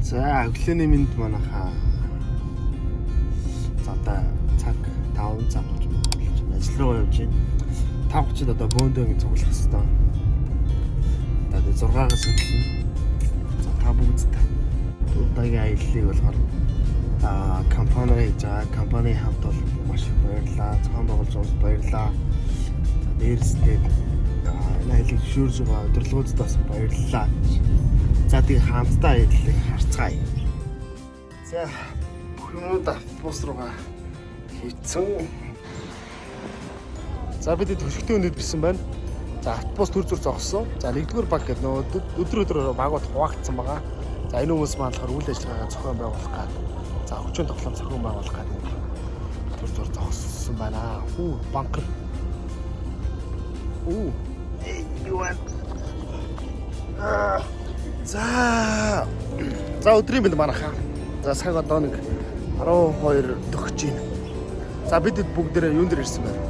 За өглөөний мэнд манайхаа. За одоо цаг 5 цаг болж байна. Ажил руу явж байна. 5:30-д одоо бөөндөө ингэ цуглах хэвээр. Одоо 6-аас эхэлнэ. За та бүгдтэй. Удаагийн аяллыг болохоор компани хийж байгаа. Компани хамт бол маш их баярлалаа. Зохион байгуулж байгаас баярлалаа. За дээрсдээ аяллыг зөвшөөрж байгаа өдөрлгүүдэд бас баярлалаа. За тэгээ хамтдаа аяллыг харцгаая. За бүх юмуд автобус руугаа хийцэн. За бид төлөвтэй өнөд бисэн байна. За автобус төр зүр зогссон. За 1-р баг гэдэг нөө өдрөөр багууд хуваагдсан байгаа. За энэ хүмүүс маань болохоор үйл ажиллагаагаа зохион байгуулах гад. За хүчин тоглоом зохион байгуулах гад төр зүр зогссон байна. Банк. Юу За өдрийн мэнд манайхаа. За цаг одоо нэг 12 төгсөж байна. За бид бүгдээрээ юун дээр ирсэн байна?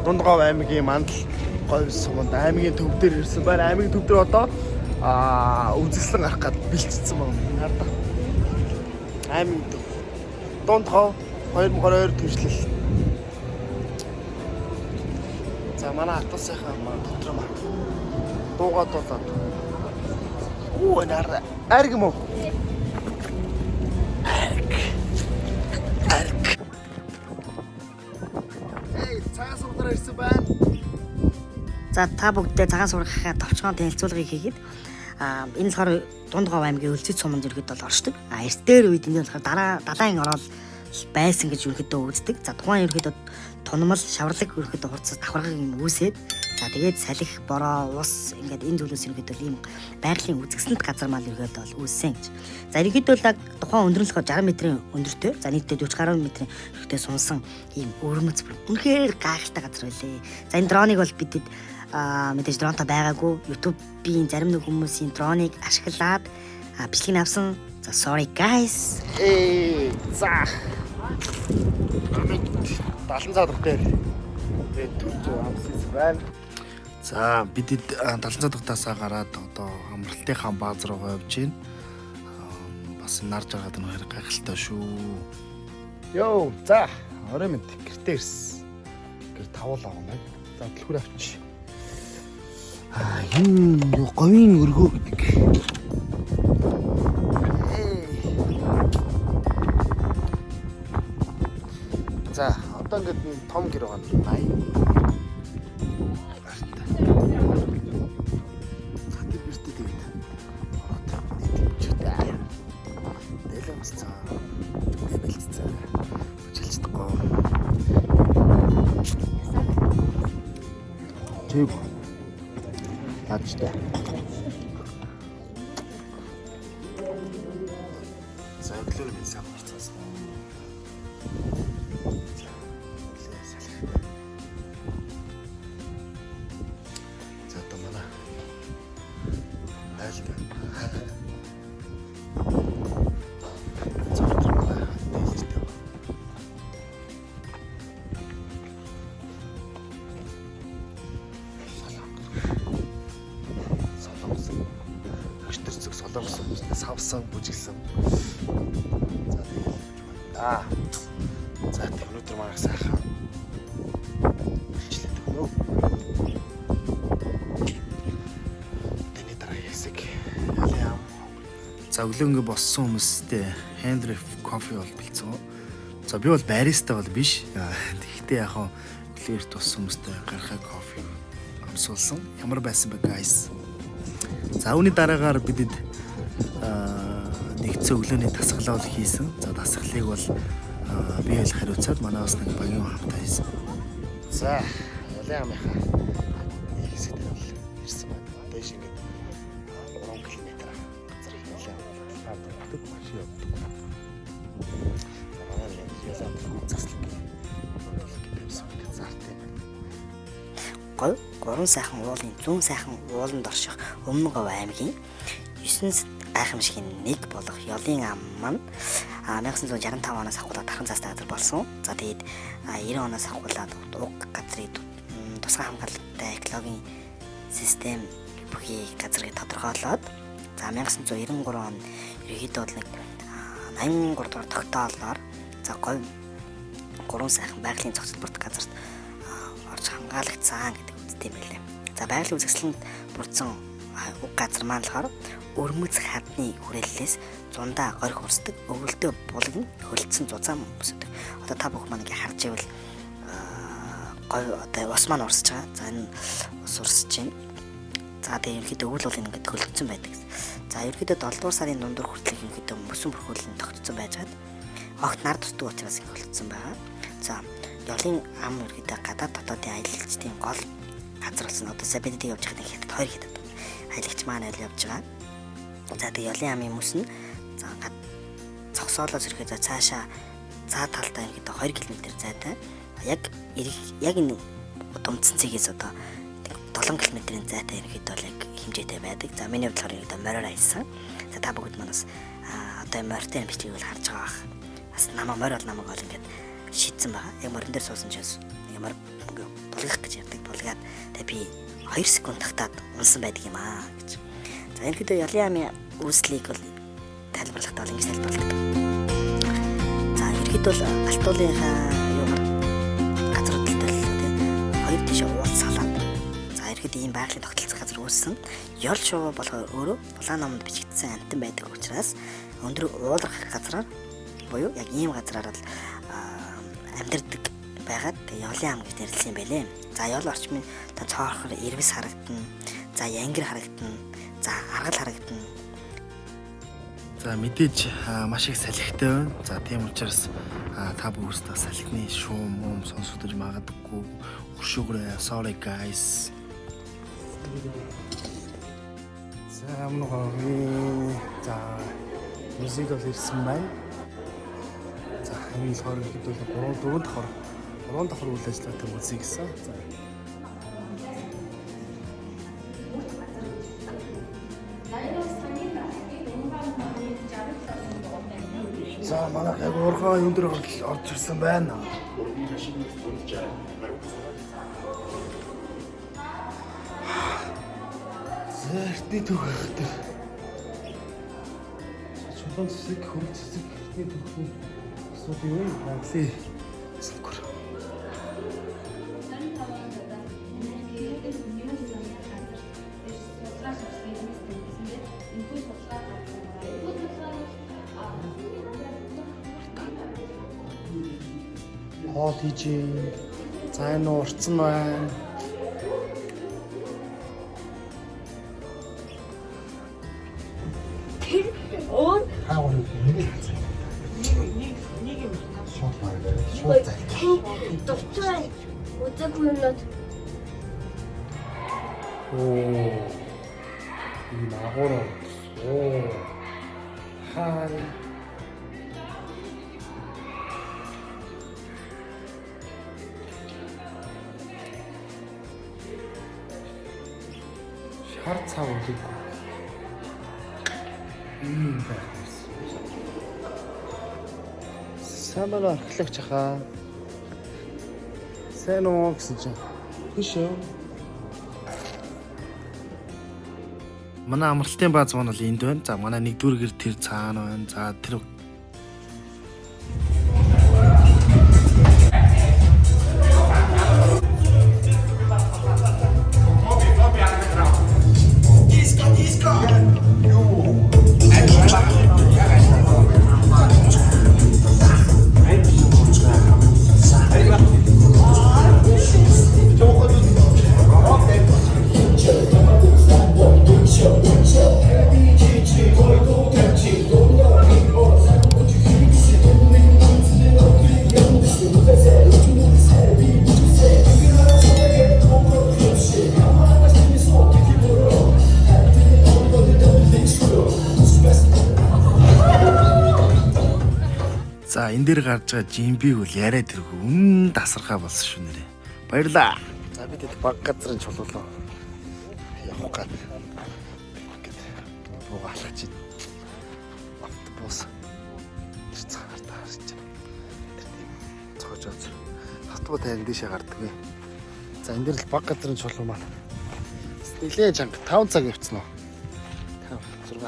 Дундгов аймгийн Мандал говь суманд аймгийн төв дээр ирсэн байна. Аймгийн төв дээр одоо үзэсгэлэн арах гад бэлтцсэн байна. Хараа. Аймгийн төв. Дундгов 2022 төвшлэл. За манай атас сайхан дотроо маа. Дуугаад болоод. Наар арг юм уу? Арг. Цагаас удараа ирсэн байна. За та бүгдээ цагаас урахаа товчхон танилцуулгыг хийгээд энэ болохоор Дундгов аймгийн Өлзий суманд ерөөд бол оршдог. Эрс дээр үед энэ болохоор далайн ороод байсан гэж ерөөдөө үздэг. За тухайн ерөөдөө тунмал шаварлаг ерөөдөө хурцс давхаргыг үүсээд за тэгээд салхи бороо ус ингээд энэ зүйлээс ерөөдөө ийм байгалийн үзэсгэлэнт газар мал ерөөдөө бол үүссэн гэж. За ерөөдөө л тухайн өндөрлөхөөр 60 метрийн өндөртэй. За нийтдээ 40 гаруй метрийн ерөөдөө сунсан ийм өрмөц үнэхээр гайхалтай газар байлээ. За энэ дроныг бол бидэд мэдээж дронтой байгаагүй. YouTube-ийн зарим нэг хүмүүсийн дроныг ашиглаад бичлэг авсан. За sorry guys. За. 70 цаад дээр төрж амсис байна. За бидэд 70 цаад дахтаасаа гараад одоо амралтынхаа бааз руу явж байна. Бас нарж байгаад нь хоёр гайхалтай шүү. Йоо, за орой мэд гэртээ ирсэн. Гэр тавуул авах юм байна. За дэлгүүр авчи. Энэ говийн өргөө гэдэг. За одоо ингээд том гэр байгаа нь 80. За тэр гэртээ тэгээд нэлээд цаа. Нэлээд бүжгэлцдэггүй. Тэг. Ачтай. За өглөө минь сайн болчихсон. Савсан бүжгэлсэн. За тэгээд за тэг өнөөдөр манай сайхан хичлээ төгнөө. Тэний дараа ясаг. За өглөөнгөө боссон хүмүүстэй Handref кофе бол бэлдсэн. За би бол бариста бол биш. Тэгэхдээ яг өглөөр туссан хүмүүстэй гарахаа кофе амсуулсан. Ямар байсан бэ guys? За үүний дараагаар бидэд нэгдсэн өглөөний дасгалаа хийсэн. За дасгалыг бол би л хариуцаад манай бас нэг багийн хамтаа хийсэн. За ялаа амынхаа нэг хэсэгт бол ирсэн байна. Дэш ингээд 3 км газар ялаа авдаг маш явдаг. За манай ялаа заслаг гэсэн зартай байна. Гурван сайхан уулын зүүн сайхан ууланд орших Өмнөговь аймгийн 9 гайхамшигын нэг болох Ёлын ам маань 1965 оноос ахуулаад дахин цаастай газар болсон. За тэгээд 90 оноос ахуулаад уг газрыг тусгай хамгаалалттай экологийн систем бүхий газрыг тодорхойлоод За 1993 он ерөнхийдөө бол нэг 83 дугаар тогтоолоор за говь 3 сайхан байгалийн зохицол бүрдэх газарт орж хамгаалагдсан гэдэг үгтэй юм байлээ. За байгалийн үзэсгэлэнд бүрдсэн уг газар маань болохоор өрмөц хадны хүрээллээс зундаа горих урсдаг, өвөлдөө булган хөлдсөн зузаан бүсэдэг. Одоо та бүх маань ингээ харж ивэл говь одоо ус маань урсж байгаа. За энэ ус урсж байна. За тэгээ ерөнхийдөө өвөл бол ингээд хөлдсөн байдаг. За ерөнхийдөө 7 дугаар сарын дундуур хүртэл ерөнхийдөө мөсөн бүрхүүлэн тогтцсон байжгаад огт нар тусдаг учраас ингэ хөлдсөн байгаа. За ёлын ам ерөнхийдөө гадаад дотоодын аялагчдын гол газар болсон. Одоо Сабэдэд явж байхад хятад 2 хятад аялагч маань айл явж байгаа. За тэгээ ёлын амын мөс нь за цогсоолоос ирэхэд цаашаа цаа талдаа ерөнхийдөө 2 км зайтай яг энэ удамцсан цэгээс одоо 7 км-ийн зайтай ерөнхийдөө яг хэмжээтэй байдаг. За миний хувьд ерөнхийдөө мороор аялсан. За та бүгд манаас одоо морьтой бичлэгийг бол харж байгаа бах. Бас намаа морь бол намайг бол ингээд шийдсэн байгаа. Яг морин дээр суусан чээс яг морь булгах гэж ярьдаг. Булгаад тэгээ би 2 секунд тагтаад унсан байдаг юм аа гэж. За ерөнхийдөө ёлын амын үүслийг бол тайлбарлахдаа бол ингэж тайлбарладаг. За ерөнхийдөө алтуулынхаа юмар газруудтай л тийм хоёр тийш уулз салаад ерөнхийдөө ийм байгалийн тогтолцох газар үүссэн. Ёл шувуу болохоор өөрөө улаан номонд бичигдсэн амтан байдаг учраас өндөр уулах газраар буюу яг ийм газраар л амьдардаг байгаад ёлын ам гэж нэрлсэн юм байлээ. За ёл орчмын та цоохор ирвэс харагдана. За янгир харагдана. За аргал харагдана. За мэдээж маш их салхитай байна. За тийм учраас та бүхэстээ салхины шуум сонсогдож магадгүй. Өршөөгөө sorry guys. За амнгаа за музик бол ирсэн байна. За энэ болохоор ихэд бол 3 давхар үйл ажиллагаатай үзье гэсэн. За манайх яг уурхай өндөр орж ирсэн байна. Эртний түүх хэвээр. Чулуун цэцэг, хөрөг цэцэг эртний түүхний асуудал юм хаалээ. Сүгүр. Хоол хийж, за энэ урцсан байна. Докторай үзээгүй юмнууд. Энэ агуур. Хай. Шар цав үлээгүй. Байна. Самбар архилагч хаа. Сайн уу гэсэн чинь. Биш үү? Манай амралтын бааз маань бол энд байна. За манай нэгдүгээр гэр тэр цаана байна. За тэр за энэ дээр гарч байгаа жимбиг бол яриад иргүй дасархаа болсон шүү нэрээ. Баярлаа. За бид баг газрын чулуулаа явах гээд буугаалгач автобус тэр цагаар таарч байна. Тэр тийм цоожооц автобус тань дэшээ гардаг вэ. За энэ дээр л баг газрын чулуу маань нэлээ чанга 5 цаг явцсан уу. 6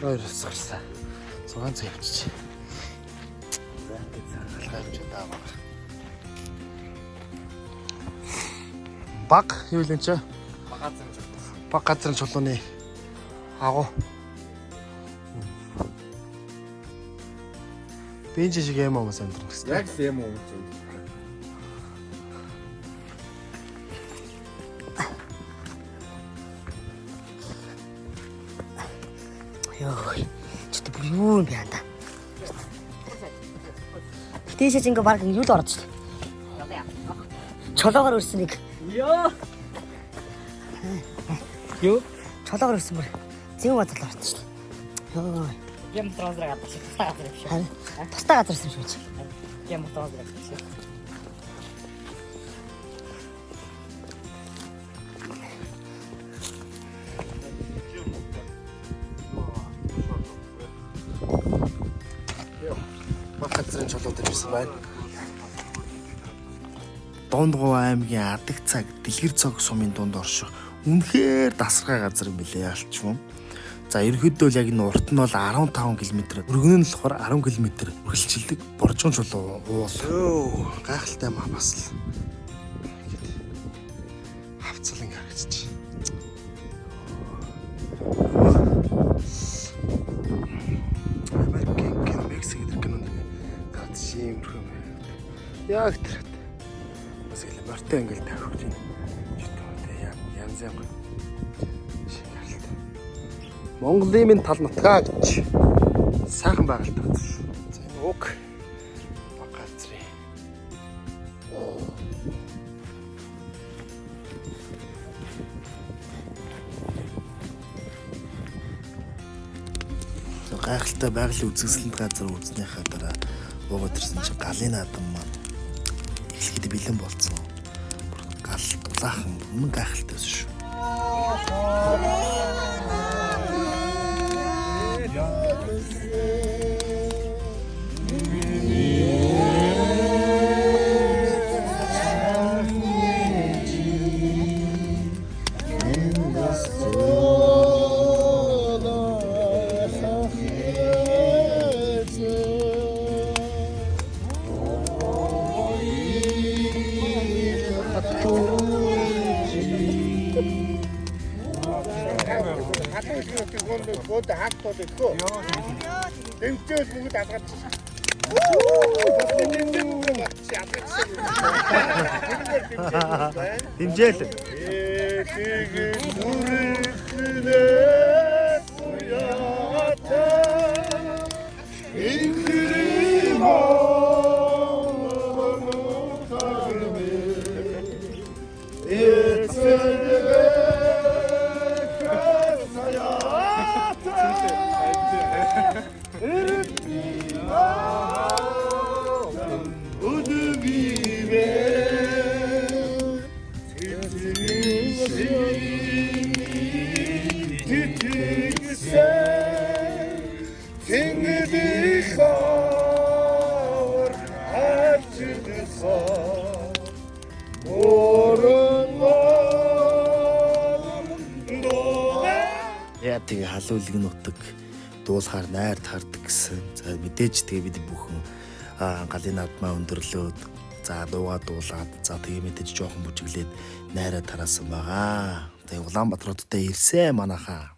12 сарсан. 6 цаг явчих. За ингээд алхаа явж байгаа. Баг юу л энэ ч баг газрын чулууны агуу. Бенж шиг юм уу сандрах гэсэн. Яг л юм уу гэж. Йоо. Чөтө бүр юу юм бэ анда. Тэтэйшээ ингээ баг юу л орж шүү. Чолоогоор өрсөн нэг. Ёо. Юу? Чолоогоор өрсөн бүр. Зэв газар л орж шүү. Йоо. Юм трансфер гадаг шиг тустай газар биш. Харин тустай газар ирсэн шүү чи. Юм трансфер гадаг шиг. Баг газрын чулууд ирсэн байна. Дундгов аймгийн Адаг цаг Дэлгэр цог сумын дунд орших үнэхээр дасаргай газар юм билээ ялчгүй. За ерөнхийдөө л яг энэ урт нь бол 15 км, өргөн нь болохоор 10 км үргэлжилдэг боржгон чулуу уул. Өө гайхалтай маа бас л. Хавцал ингэ харагдчих. Америкийн Мексик гэдэг кинонд гад шимрэх юм. Яг тэр. Бас л морьтой ингээл тавих гэж юм. Янз янз. Монголын минь тал нутгаа гэж сайхан байгальтай газар шүү. За энэ уг баг газрын. Гайхалтай байгалийн үзэсгэлэнт газар үүснийхаа дараа уугаад ирсэн чинь галын наадам маань эхлэхэд бэлэн болцсон. Гал дулаахан өмнө гайхалтай шүү. Год хатууд өгөө. Тэмцэл бүгд алгаад. Дэмжээл. Яа тэгээ халуулыг нутаг дуусахаар найр тардаг гэсэн. За мэдээж тэгээ бид бүхэн галын наадмаа өндөрлөөд за дуугаа дуулаад за тэгээ мэдээж жоохон бүжиглээд найраа тараасан байгаа. Тэгээ Улаанбаатар хотод ирсэн манайхаа.